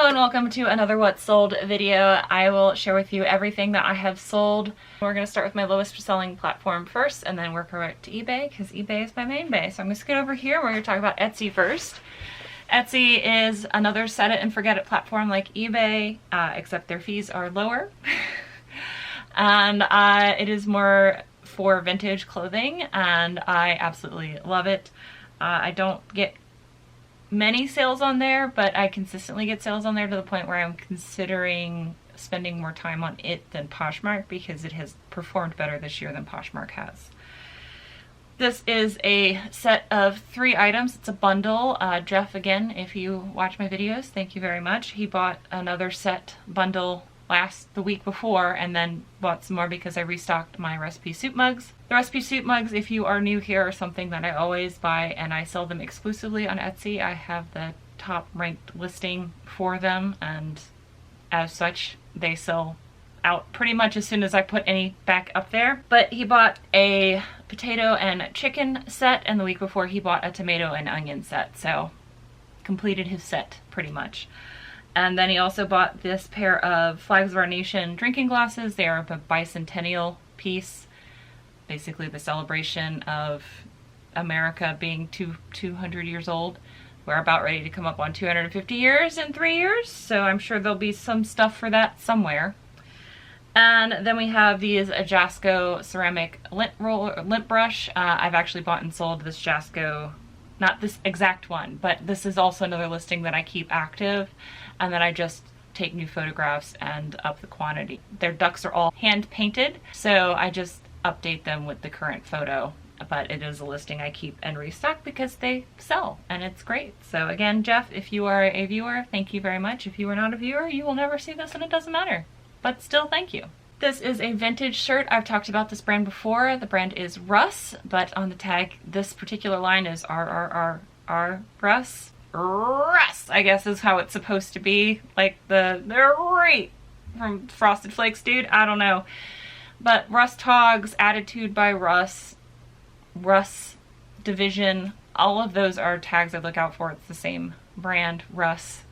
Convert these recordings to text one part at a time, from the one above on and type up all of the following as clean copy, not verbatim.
and welcome to another What Sold video. I will share with you everything that I have sold. We're going to start with my lowest selling platform first and then work our way to eBay because eBay is my main base. So I'm going to scoot over here. We're going to talk about Etsy first. Etsy is another set it and forget it platform like eBay, except their fees are lower. And it is more for vintage clothing and I absolutely love it. I don't get many sales on there, but I consistently get sales on there to the point where I'm considering spending more time on it than Poshmark because it has performed better this year than Poshmark has. This is a set of 3 items. It's a bundle. Jeff, again, if you watch my videos, thank you very much. He bought another set bundle the week before and then bought some more because I restocked my recipe soup mugs. The recipe soup mugs, if you are new here, are something that I always buy and I sell them exclusively on Etsy. I have the top ranked listing for them and as such they sell out pretty much as soon as I put any back up there. But he bought a potato and chicken set and the week before he bought a tomato and onion set, so completed his set pretty much. And then he also bought this pair of Flags of Our Nation drinking glasses. They are a bicentennial piece, basically the celebration of America being 200 years old. We're about ready to come up on 250 years in 3 years, so I'm sure there'll be some stuff for that somewhere. And then we have these Jasco ceramic lint brush. I've actually bought and sold this Jasco, not this exact one, but this is also another listing that I keep active and then I just take new photographs and up the quantity. Their ducks are all hand painted, so I just update them with the current photo, but it is a listing I keep and restock because they sell and it's great. So again, Jeff, if you are a viewer, thank you very much. If you are not a viewer, you will never see this and it doesn't matter, but still thank you. This is a vintage shirt. I've talked about this brand before. The brand is Russ, but on the tag, this particular line is RRRR Russ. Russ, I guess is how it's supposed to be. Like they're right from Frosted Flakes, dude. I don't know. But Russ Togs, Attitude by Russ, Russ Division, all of those are tags I look out for. It's the same brand, Russ.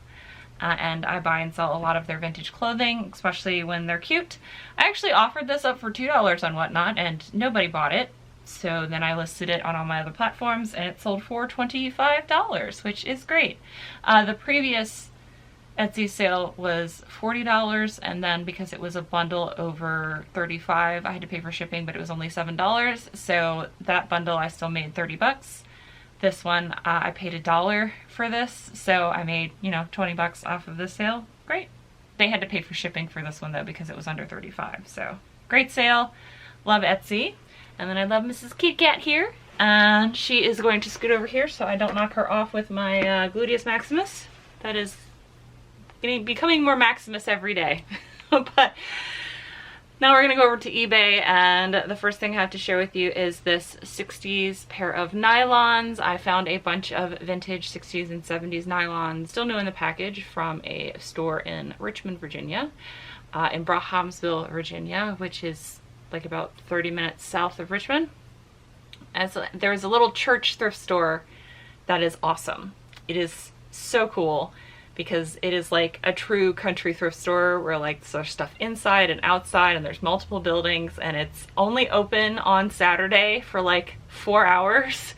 And I buy and sell a lot of their vintage clothing, especially when they're cute. I actually offered this up for $2 on Whatnot and nobody bought it. So then I listed it on all my other platforms and it sold for $25, which is great. The previous Etsy sale was $40 and then because it was a bundle over $35, I had to pay for shipping, but it was only $7. So that bundle I still made 30 bucks. This one, I paid $1 for this, so I made, 20 bucks off of this sale. Great. They had to pay for shipping for this one though because it was under 35. So great sale. Love Etsy. And then I love Mrs. Kit Kat here. And she is going to scoot over here so I don't knock her off with my gluteus maximus. That is becoming more Maximus every day. But now we're going to go over to eBay and the first thing I have to share with you is this 60s pair of nylons. I found a bunch of vintage 60s and 70s nylons, still new in the package, from a store in Richmond, Virginia, in Brahamsville, Virginia, which is like about 30 minutes south of Richmond. And so there's a little church thrift store that is awesome. It is so cool because it is like a true country thrift store where like there's stuff inside and outside and there's multiple buildings and it's only open on Saturday for like 4 hours,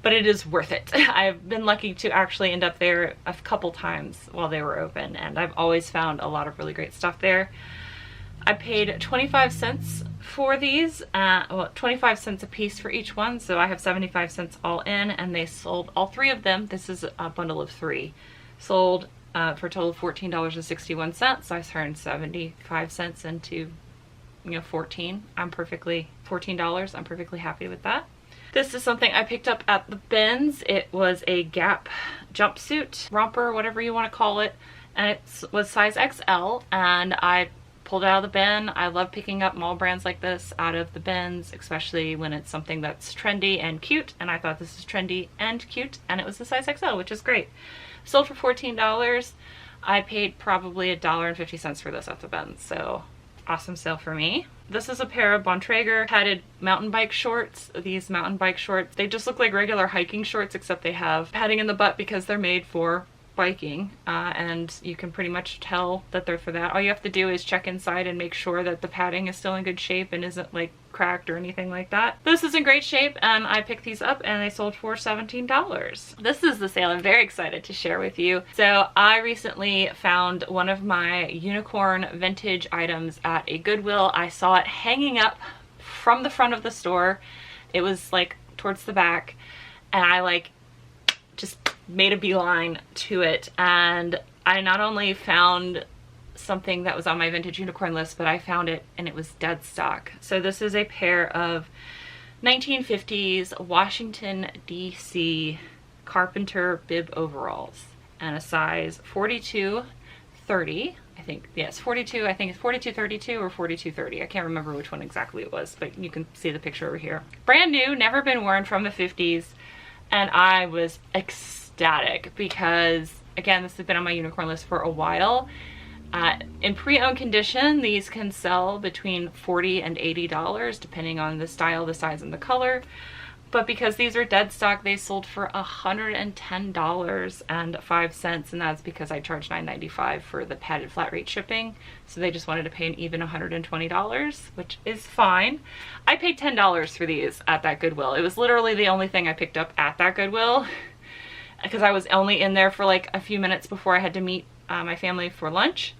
but it is worth it. I've been lucky to actually end up there a couple times while they were open and I've always found a lot of really great stuff there. I paid 25 cents for these, 25 cents a piece for each one, so I have 75 cents all in, and they sold all 3 of them. This is a bundle of 3. Sold for a total of $14.61, so I turned 75 cents into, $14. I'm perfectly happy with that. This is something I picked up at the bins. It was a Gap jumpsuit, romper, whatever you want to call it, and it was size XL, and I pulled it out of the bin. I love picking up mall brands like this out of the bins, especially when it's something that's trendy and cute, and I thought this was trendy and cute, and it was a size XL, which is great. Sold for $14. I paid probably $1.50 for this at the bins, so awesome sale for me. This is a pair of Bontrager padded mountain bike shorts. These mountain bike shorts, they just look like regular hiking shorts except they have padding in the butt because they're made for biking, and you can pretty much tell that they're for that. All you have to do is check inside and make sure that the padding is still in good shape and isn't like cracked or anything like that. This is in great shape, and I picked these up and they sold for $17. This is the sale I'm very excited to share with you. So I recently found one of my unicorn vintage items at a Goodwill. I saw it hanging up from the front of the store. It was like towards the back, and I like just made a beeline to it, and I not only found something that was on my vintage unicorn list, but I found it and it was dead stock. So this is a pair of 1950s Washington DC carpenter bib overalls, and a size 42-30. I think, yes, 42, I think it's 42-32 or 42-30. I can't remember which one exactly it was, but you can see the picture over here. Brand new, never been worn, from the 50s, and I was ecstatic because, again, this has been on my unicorn list for a while. In pre-owned condition, these can sell between $40 and $80 depending on the style, the size, and the color. But because these are dead stock, they sold for $110.05, and that's because I charged $9.95 for the padded flat rate shipping. So they just wanted to pay an even $120, which is fine. I paid $10 for these at that Goodwill. It was literally the only thing I picked up at that Goodwill because I was only in there for like a few minutes before I had to meet my family for lunch.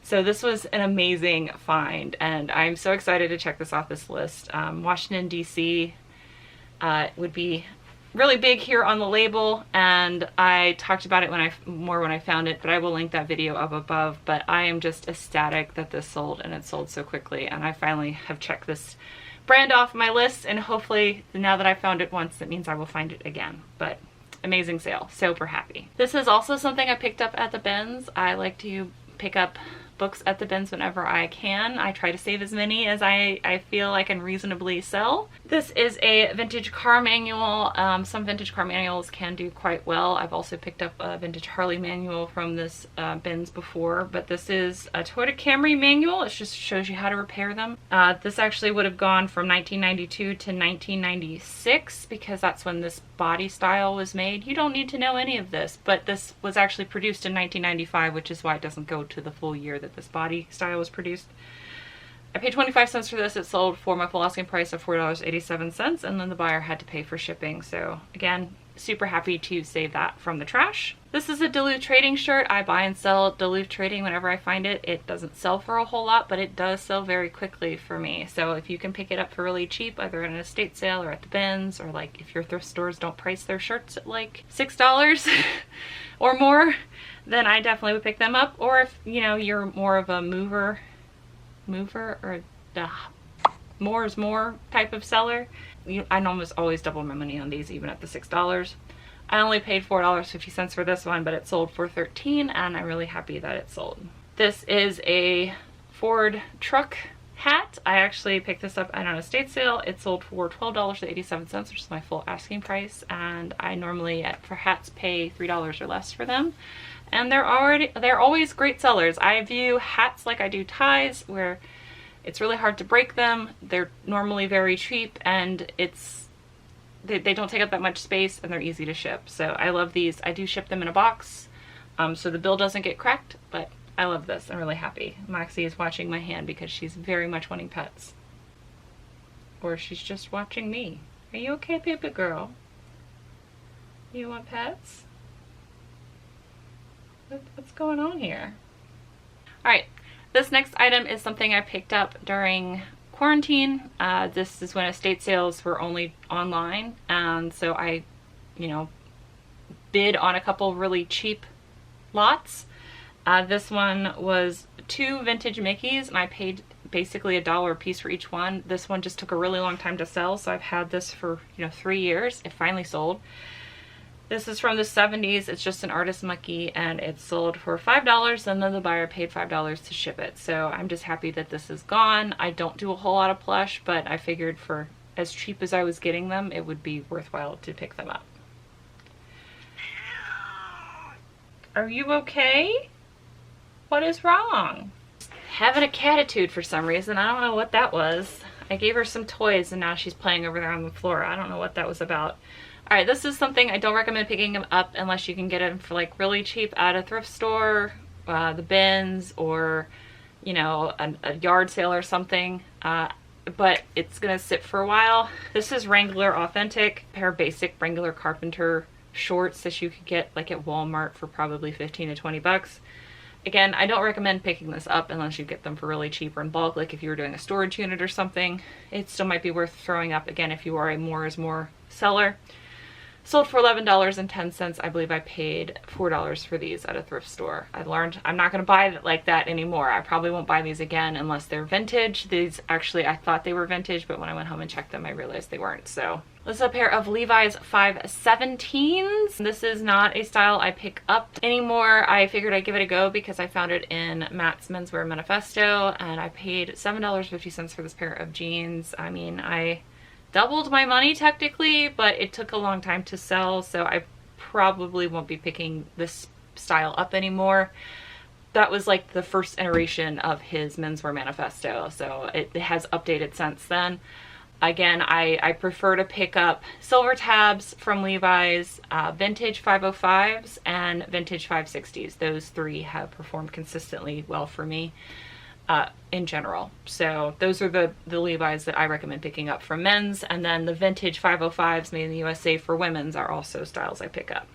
So this was an amazing find, and I'm so excited to check this off this list. Washington, D.C. Would be really big here on the label, and I talked about it when I found it, but I will link that video up above. But I am just ecstatic that this sold, and it sold so quickly, and I finally have checked this brand off my list, and hopefully now that I found it once, that means I will find it again. But amazing sale, super happy. This is also something I picked up at the bins. I like to pick up books at the bins whenever I can. I try to save as many as I feel I can reasonably sell. This is a vintage car manual. Some vintage car manuals can do quite well. I've also picked up a vintage Harley manual from this bins before, but this is a Toyota Camry manual. It just shows you how to repair them. This actually would have gone from 1992 to 1996 because that's when this body style was made. You don't need to know any of this, but this was actually produced in 1995, which is why it doesn't go to the full year that this body style was produced. I paid 25 cents for this. It sold for my full asking price of $4.87, and then the buyer had to pay for shipping. So again, super happy to save that from the trash. This is a Duluth trading shirt. I buy and sell Duluth trading whenever I find it. It doesn't sell for a whole lot, but it does sell very quickly for me. So if you can pick it up for really cheap, either in an estate sale or at the bins, or like if your thrift stores don't price their shirts at like $6 or more, then I definitely would pick them up. Or if, you know, you're more of a mover or more is more type of seller, I almost always double my money on these, even at the $6. I only paid $4.50 for this one, but it sold for $13, and I'm really happy that it sold. This is a Ford truck hat. I actually picked this up at an estate sale. It sold for $12.87, which is my full asking price, and I normally for hats pay $3 or less for them. And they're always great sellers. I view hats like I do ties, where it's really hard to break them. They're normally very cheap, and they don't take up that much space, and they're easy to ship. So I love these. I do ship them in a box, so the bill doesn't get cracked, but I love this. I'm really happy. Moxie is watching my hand because she's very much wanting pets. Or she's just watching me. Are you okay, baby girl? You want pets? What's going on here? Alright, this next item is something I picked up during quarantine. This is when estate sales were only online, and so I, bid on a couple really cheap lots. This one was 2 vintage Mickeys, and I paid basically $1 a piece for each one. This one just took a really long time to sell, so I've had this for 3 years. It finally sold. This is from the 70s. It's just an artist Mickey, and it sold for $5, and then the buyer paid $5 to ship it. So I'm just happy that this is gone. I don't do a whole lot of plush, but I figured for as cheap as I was getting them, it would be worthwhile to pick them up. Are you okay? What is wrong? Having a catitude for some reason. I don't know what that was. I gave her some toys, and now she's playing over there on the floor. I don't know what that was about. All right, this is something I don't recommend picking them up unless you can get them for like really cheap at a thrift store, the bins, or you know, a yard sale or something. But it's gonna sit for a while. This is Wrangler Authentic, a pair of basic Wrangler carpenter shorts that you could get like at Walmart for probably 15 to 20 bucks. Again, I don't recommend picking this up unless you get them for really cheap or in bulk, like if you were doing a storage unit or something. It still might be worth throwing up, again, if you are a more is more seller. Sold for $11.10. I believe I paid $4 for these at a thrift store. I learned I'm not going to buy it like that anymore. I probably won't buy these again unless they're vintage. These actually, I thought they were vintage, but when I went home and checked them, I realized they weren't. So this is a pair of Levi's 517s. This is not a style I pick up anymore. I figured I'd give it a go because I found it in Matt's Menswear Manifesto, and I paid $7.50 for this pair of jeans. I mean, I doubled my money technically, but it took a long time to sell, so I probably won't be picking this style up anymore. That was like the first iteration of his Menswear Manifesto, so it has updated since then. Again, I prefer to pick up silver tabs from Levi's, vintage 505s, and vintage 560s. Those three have performed consistently well for me. In general. So those are the Levi's that I recommend picking up for men's, and then the vintage 505s made in the USA for women's are also styles I pick up.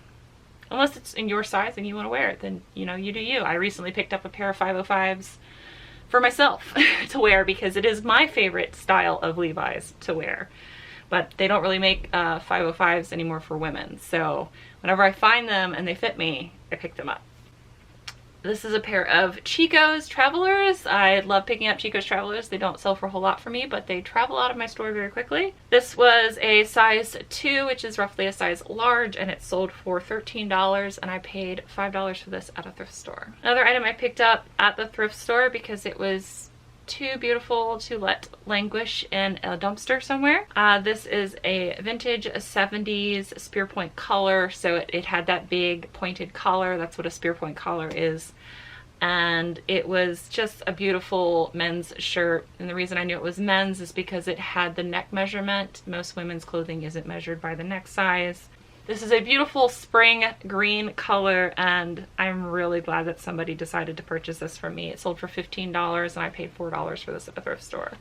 Unless it's in your size and you want to wear it, then you know, you do you. I recently picked up a pair of 505s for myself to wear because it is my favorite style of Levi's to wear. But they don't really make 505s anymore for women. So whenever I find them and they fit me, I pick them up. This is a pair of Chicos Travelers. I love picking up Chicos Travelers. They don't sell for a whole lot for me, but they travel out of my store very quickly. This was a size 2, which is roughly a size large, and it sold for $13, and I paid $5 for this at a thrift store. Another item I picked up at the thrift store because it was too beautiful to let languish in a dumpster somewhere. This is a vintage 70s spear point collar, so it had that big pointed collar. That's what a spear point collar is. And it was just a beautiful men's shirt, and the reason I knew it was men's is because it had the neck measurement. Most women's clothing isn't measured by the neck size. This is a beautiful spring green color, and I'm really glad that somebody decided to purchase this from me. It sold for $15, and I paid $4 for this at the thrift store.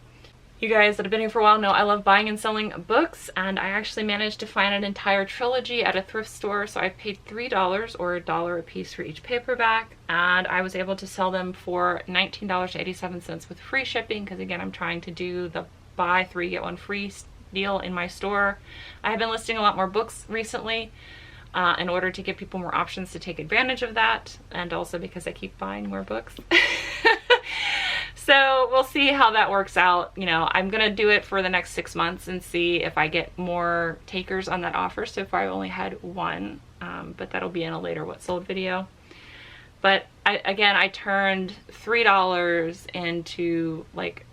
You guys that have been here for a while know I love buying and selling books, and I actually managed to find an entire trilogy at a thrift store, so I paid $3 or $1 a piece for each paperback, and I was able to sell them for $19.87 with free shipping, because again, I'm trying to do the buy 3 get 1 free deal in my store. I have been listing a lot more books recently in order to give people more options to take advantage of that, and also because I keep buying more books. So we'll see how that works out. You know, I'm gonna do it for the next 6 months and see if I get more takers on that offer. So far I only had one, but that'll be in a later what sold video. But I turned $3 into like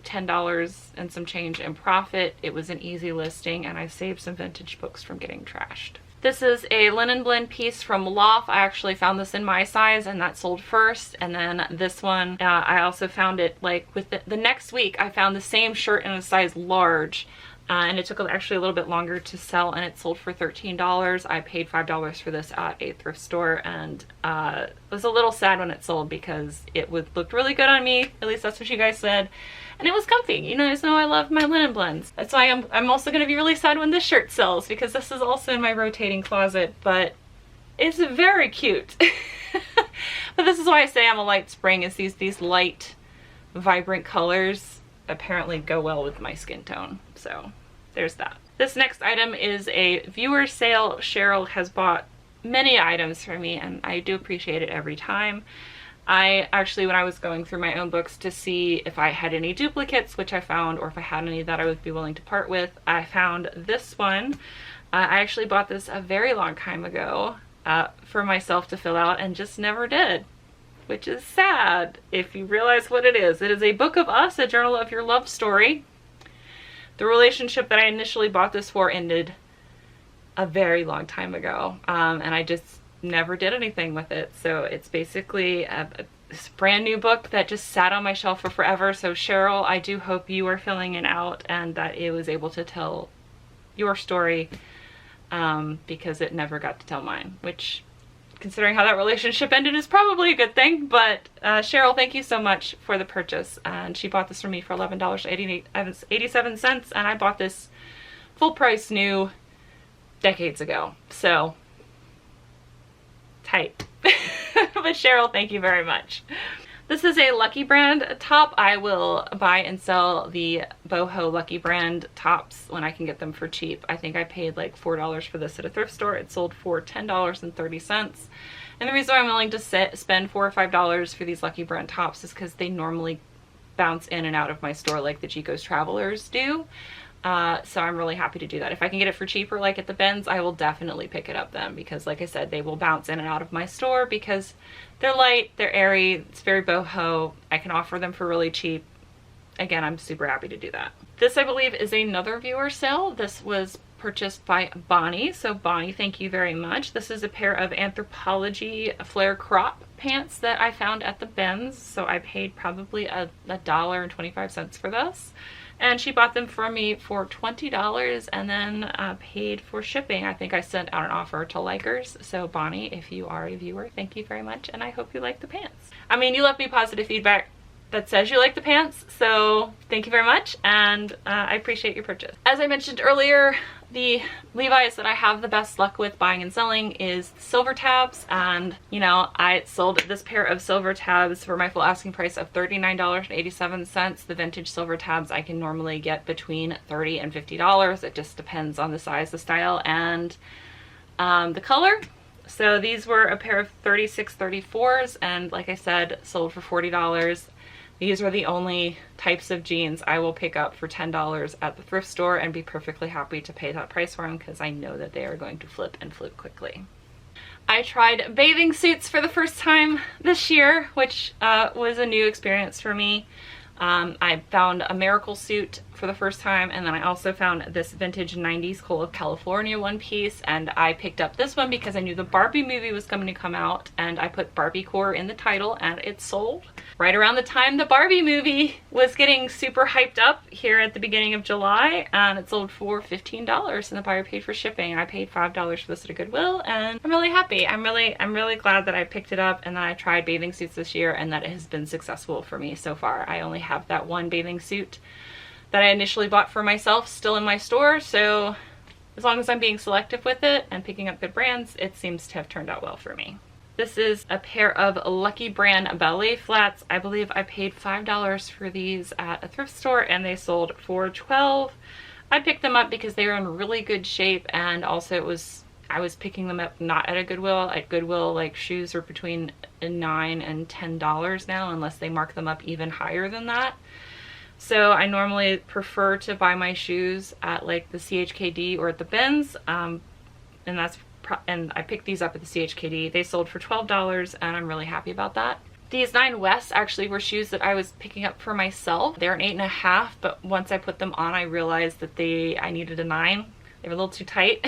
$10 and some change in profit. It was an easy listing, and I saved some vintage books from getting trashed. This is a linen blend piece from Loft. I actually found this in my size, and that sold first. And then this one, I also found it like with the next week. I found the same shirt in a size large, and it took actually a little bit longer to sell, and it sold for $13. I paid $5 for this at a thrift store, and it was a little sad when it sold because it looked really good on me. At least that's what you guys said. And it was comfy. You guys know I love my linen blends. That's why I'm also going to be really sad when this shirt sells, because this is also in my rotating closet, but it's very cute. But this is why I say I'm a light spring, is these light, vibrant colors apparently go well with my skin tone. So there's that. This next item is a viewer sale. Cheryl has bought many items for me, and I do appreciate it every time. I actually, when I was going through my own books to see if I had any duplicates, which I found, or if I had any that I would be willing to part with, I found this one. I actually bought this a very long time ago for myself to fill out and just never did, which is sad if you realize what it is. It is a book of us, a journal of your love story. The relationship that I initially bought this for ended a very long time ago, and I just never did anything with it. So it's basically this brand new book that just sat on my shelf for forever. So Cheryl, I do hope you are filling it out and that it was able to tell your story because it never got to tell mine, which, considering how that relationship ended, is probably a good thing. But Cheryl, thank you so much for the purchase. And she bought this for me for $11.87, and I bought this full price new decades ago. So tight. But Cheryl, thank you very much. This is a Lucky Brand top. I will buy and sell the boho Lucky Brand tops when I can get them for cheap. I think I paid like $4 for this at a thrift store. It sold for $10.30. And the reason I'm willing to spend $4 or $5 for these Lucky Brand tops is because they normally bounce in and out of my store like the Chicos Travelers do. So I'm really happy to do that. If I can get it for cheaper, like at the bins, I will definitely pick it up then, because like I said, they will bounce in and out of my store because they're light, they're airy, it's very boho. I can offer them for really cheap. Again, I'm super happy to do that. This, I believe, is another viewer sale. This was purchased by Bonnie. So Bonnie, thank you very much. This is a pair of Anthropology flare crop pants that I found at the bins. So I paid probably $1.25 for this. And she bought them for me for $20 and then paid for shipping. I think I sent out an offer to Likers. So Bonnie, if you are a viewer, thank you very much, and I hope you like the pants. I mean, you left me positive feedback that says you like the pants, so thank you very much, and I appreciate your purchase. As I mentioned earlier, the Levi's that I have the best luck with buying and selling is silver tabs, and you know, I sold this pair of silver tabs for my full asking price of $39.87. The vintage silver tabs I can normally get between $30 and $50. It just depends on the size, the style, and the color. So these were a pair of 36-34s, and like I said, sold for $40. These are the only types of jeans I will pick up for $10 at the thrift store and be perfectly happy to pay that price for them, because I know that they are going to flip and flip quickly. I tried bathing suits for the first time this year, which was a new experience for me. I found a Miracle suit for the first time, and then I also found this vintage 90s Cole of California one piece, and I picked up this one because I knew the Barbie movie was coming to come out, and I put Barbie Core in the title, and it sold right around the time the Barbie movie was getting super hyped up here at the beginning of July, and it sold for $15, and the buyer paid for shipping. I paid $5 for this at a Goodwill, and I'm really happy. I'm really glad that I picked it up and that I tried bathing suits this year and that it has been successful for me so far. I only have that one bathing suit that I initially bought for myself still in my store, so as long as I'm being selective with it and picking up good brands, it seems to have turned out well for me. This is a pair of Lucky Brand Ballet Flats. I believe I paid $5 for these at a thrift store and they sold for $12. I picked them up because they were in really good shape, and also I was picking them up not at a Goodwill. At Goodwill, like, shoes are between $9 and $10 now, unless they mark them up even higher than that. So I normally prefer to buy my shoes at like the CHKD or at the bins, and I picked these up at the CHKD. They sold for $12, and I'm really happy about that. These 9 West actually were shoes that I was picking up for myself. They're an 8.5, but once I put them on, I realized that I needed a 9. They were a little too tight.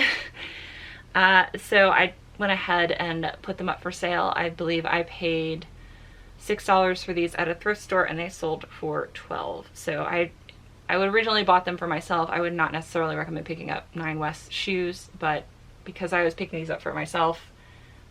So I went ahead and put them up for sale. I believe I paid $6 for these at a thrift store, and they sold for $12. So I would originally bought them for myself. I would not necessarily recommend picking up 9 West shoes, but because I was picking these up for myself,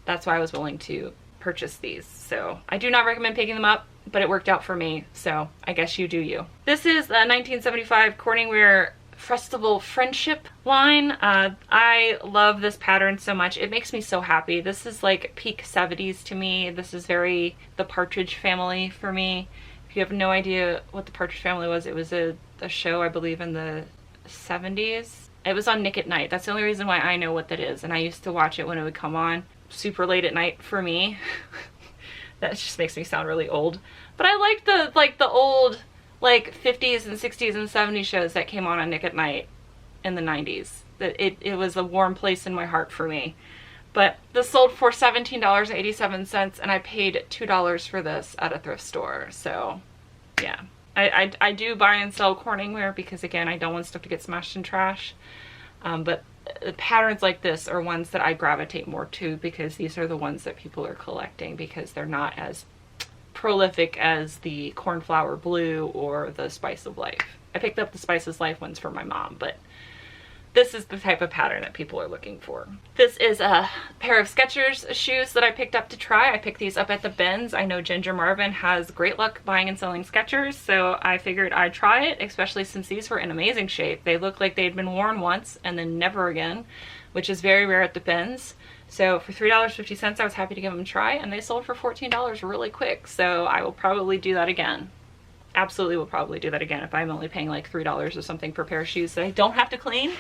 that's why I was willing to purchase these. So I do not recommend picking them up, but it worked out for me, so I guess you do you. This is the 1975 CorningWare Festival Friendship line. I love this pattern so much. It makes me so happy. This is like peak 70s to me. This is very the Partridge Family for me. If you have no idea what the Partridge Family was, it was a show, I believe, in the 70s. It was on Nick at Night. That's the only reason why I know what that is, and I used to watch it when it would come on super late at night for me. That just makes me sound really old. But I liked the old like 50s and 60s and 70s shows that came on Nick at Night in the 90s. It was a warm place in my heart for me. But this sold for $17.87, and I paid $2 for this at a thrift store. So yeah, I do buy and sell Corningware because, again, I don't want stuff to get smashed in trash. But patterns like this are ones that I gravitate more to because these are the ones that people are collecting because they're not as prolific as the Cornflower Blue or the Spice of Life. I picked up the Spice of Life ones for my mom, but this is the type of pattern that people are looking for. This is a pair of Skechers shoes that I picked up to try. I picked these up at the bins. I know Ginger Marvin has great luck buying and selling Skechers, so I figured I'd try it, especially since these were in amazing shape. They looked like they'd been worn once and then never again, which is very rare at the bins. So for $3.50, I was happy to give them a try, and they sold for $14 really quick, so I will probably do that again. Absolutely will probably do that again. If I'm only paying like $3 or something per pair of shoes that I don't have to clean,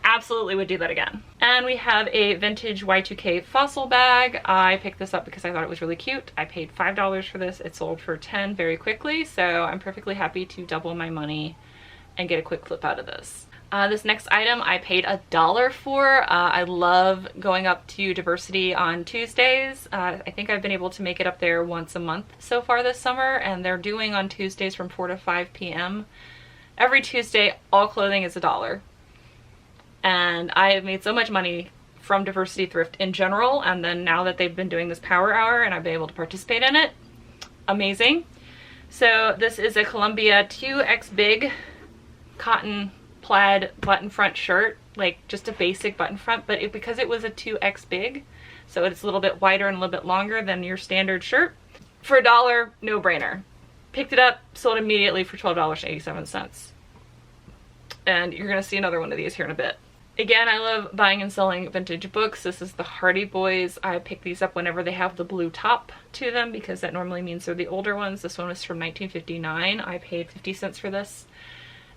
absolutely would do that again. And we have a vintage Y2K fossil bag. I picked this up because I thought it was really cute. I paid $5 for this. It sold for $10 very quickly, so I'm perfectly happy to double my money and get a quick flip out of this. This next item I paid $1 for. I love going up to Diversity on Tuesdays. I think I've been able to make it up there once a month so far this summer, and they're doing on Tuesdays from 4 to 5 p.m. Every Tuesday, all clothing is $1. And I have made so much money from Diversity Thrift in general, and then now that they've been doing this power hour and I've been able to participate in it, amazing. So this is a Columbia 2X big cotton plaid button front shirt, like just a basic button front, but because it was a 2X big, so it's a little bit wider and a little bit longer than your standard shirt, for $1, no brainer. Picked it up, sold immediately for $12.87. And you're gonna see another one of these here in a bit. Again, I love buying and selling vintage books. This is the Hardy Boys. I pick these up whenever they have the blue top to them because that normally means they're the older ones. This one was from 1959. I paid 50 cents for this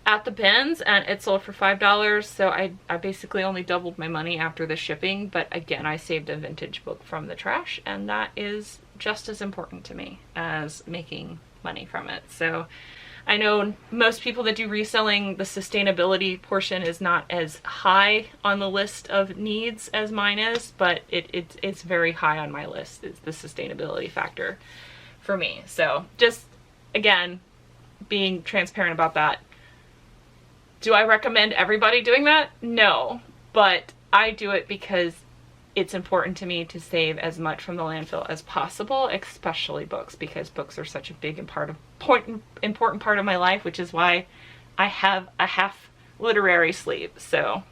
at the bins, and it sold for $5, so I basically only doubled my money after the shipping, but again, I saved a vintage book from the trash, and that is just as important to me as making money from it. So I know most people that do reselling, the sustainability portion is not as high on the list of needs as mine is, but it's very high on my list. It's the sustainability factor for me. So just, again, being transparent about that. Do I recommend everybody doing that? No, but I do it because it's important to me to save as much from the landfill as possible, especially books, because books are such a big and important part of my life, which is why I have a half literary sleeve. So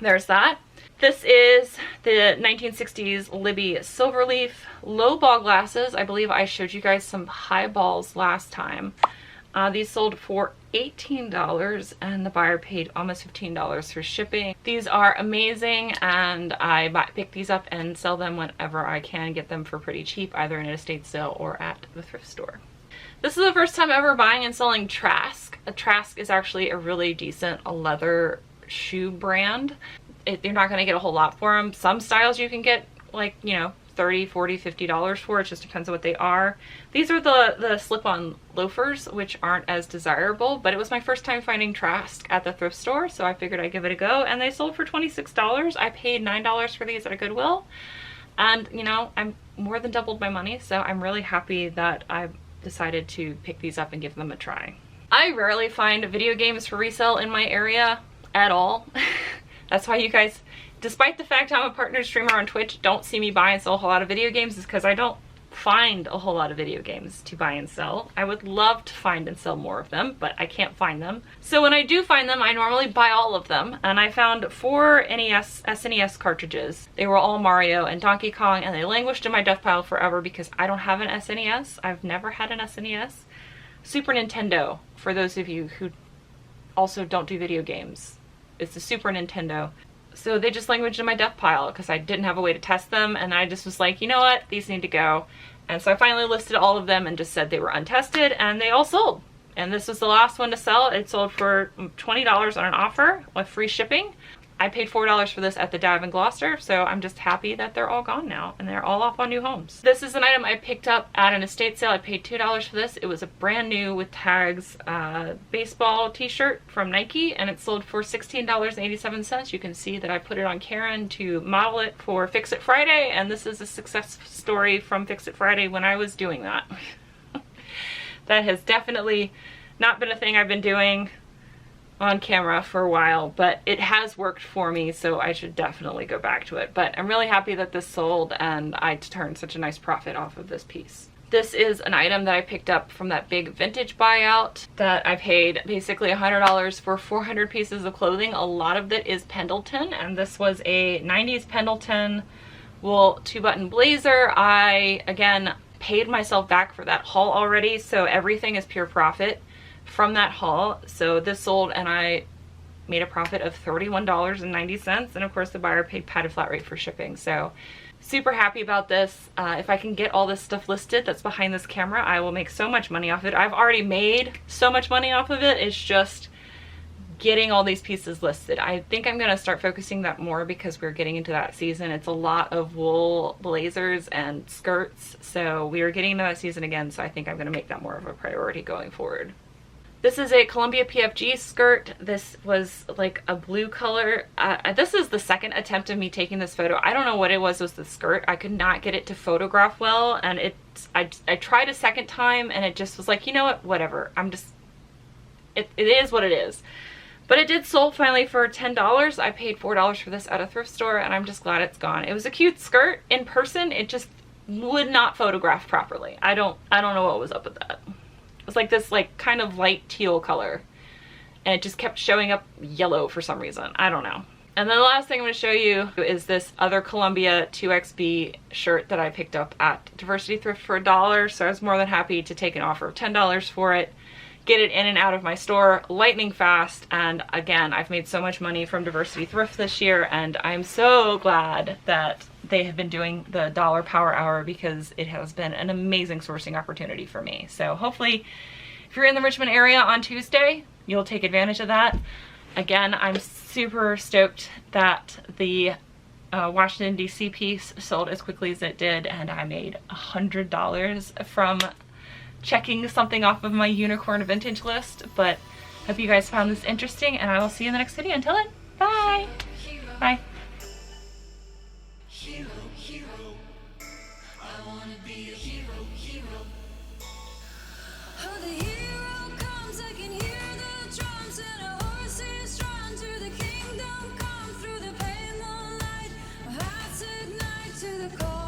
there's that. This is the 1960s Libby Silverleaf low ball glasses. I believe I showed you guys some high balls last time. These sold for $18 and the buyer paid almost $15 for shipping. These are amazing, and I pick these up and sell them whenever I can, get them for pretty cheap, either in an estate sale or at the thrift store. This is the first time ever buying and selling Trask. Trask is actually a really decent leather shoe brand. You're not going to get a whole lot for them. Some styles you can get like, you know, $30, $40, $50 for. It just depends on what they are. These are the slip-on loafers, which aren't as desirable, but it was my first time finding Trask at the thrift store, so I figured I'd give it a go, and they sold for $26. I paid $9 for these at a Goodwill, and you know, I'm more than doubled my money, so I'm really happy that I decided to pick these up and give them a try. I rarely find video games for resale in my area at all. That's why you guys, despite the fact I'm a partner streamer on Twitch, don't see me buy and sell a whole lot of video games, is because I don't find a whole lot of video games to buy and sell. I would love to find and sell more of them, but I can't find them. So when I do find them, I normally buy all of them, and I found 4 NES SNES cartridges. They were all Mario and Donkey Kong, and they languished in my death pile forever because I don't have an SNES. I've never had an SNES. Super Nintendo, for those of you who also don't do video games. It's the Super Nintendo. So they just languished in my death pile because I didn't have a way to test them, and I just was like, you know what, these need to go. And so I finally listed all of them and just said they were untested, and they all sold. And this was the last one to sell. It sold for $20 on an offer with free shipping. I paid $4 for this at the Dive in Gloucester, so I'm just happy that they're all gone now and they're all off on new homes. This is an item I picked up at an estate sale. I paid $2 for this. It was a brand new with tags baseball t-shirt from Nike, and it sold for $16.87. You can see that I put it on Karen to model it for Fix It Friday, and this is a success story from Fix It Friday when I was doing that. That has definitely not been a thing I've been doing on camera for a while, but it has worked for me, so I should definitely go back to it. But I'm really happy that this sold and I turned such a nice profit off of this piece. This is an item that I picked up from that big vintage buyout that I paid basically $100 for 400 pieces of clothing. A lot of it is Pendleton, and this was a 90s Pendleton wool 2-button blazer. I, again, paid myself back for that haul already, so everything is pure profit from that haul. So this sold and I made a profit of $31.90, and of course the buyer paid padded flat rate for shipping. So super happy about this. If I can get all this stuff listed that's behind this camera, I will make so much money off of it. I've already made so much money off of it. It's just getting all these pieces listed. I think I'm gonna start focusing that more because we're getting into that season. It's a lot of wool blazers and skirts, so we are getting into that season again, so I think I'm gonna make that more of a priority going forward. This is a Columbia PFG skirt. This was like a blue color. This is the second attempt of me taking this photo. I don't know what it was with the skirt. I could not get it to photograph well, and I tried a second time and it just was like, you know what, whatever. It is what it is. But it did sold finally for $10. I paid $4 for this at a thrift store, and I'm just glad it's gone. It was a cute skirt. In person, it just would not photograph properly. I don't know what was up with that. It was like this kind of light teal color, and it just kept showing up yellow for some reason. I don't know. And then the last thing I'm going to show you is this other Columbia 2XB shirt that I picked up at Diversity Thrift for $1. So I was more than happy to take an offer of $10 for it, get it in and out of my store lightning fast. And again, I've made so much money from Diversity Thrift this year, and I'm so glad that they have been doing the dollar power hour because it has been an amazing sourcing opportunity for me. So hopefully if you're in the Richmond area on Tuesday, you'll take advantage of that. Again, I'm super stoked that the Washington DC piece sold as quickly as it did, and I made $100 from checking something off of my unicorn vintage list. But hope you guys found this interesting, and I will see you in the next video. Until then, bye. Bye. The call.